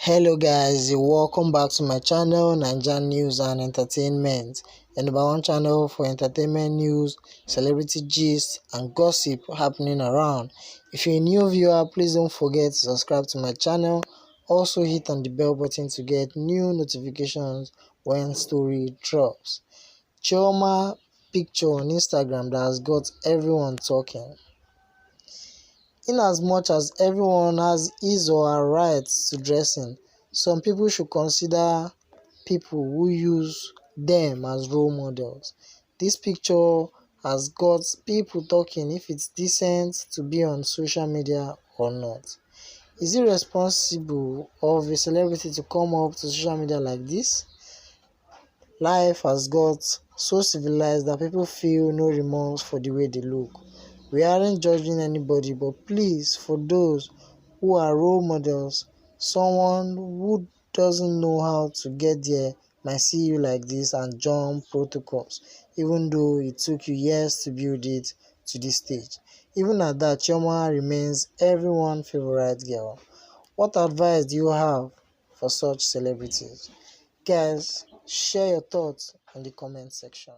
Hello guys, welcome back to my channel NAIJA News and Entertainment, the number one channel for entertainment news, celebrity gist and gossip happening around. If you're a new viewer, please don't forget to subscribe to my channel. Also hit on the bell button to get new notifications when story drops. Chioma picture on Instagram that has got everyone talking. In as much as everyone has his or her rights to dressing, some people should consider people who use them as role models. This picture has got people talking if it's decent to be on social media or not. Is it responsible of a celebrity to come up to social media like this? Life has got so civilized that people feel no remorse for the way they look. We aren't judging anybody, but please, for those who are role models, someone who doesn't know how to get there might see you like this and jump protocols, even though it took you years to build it to this stage. Even at that, Chioma remains everyone's favorite girl. What advice do you have for such celebrities? Guys, share your thoughts in the comment section.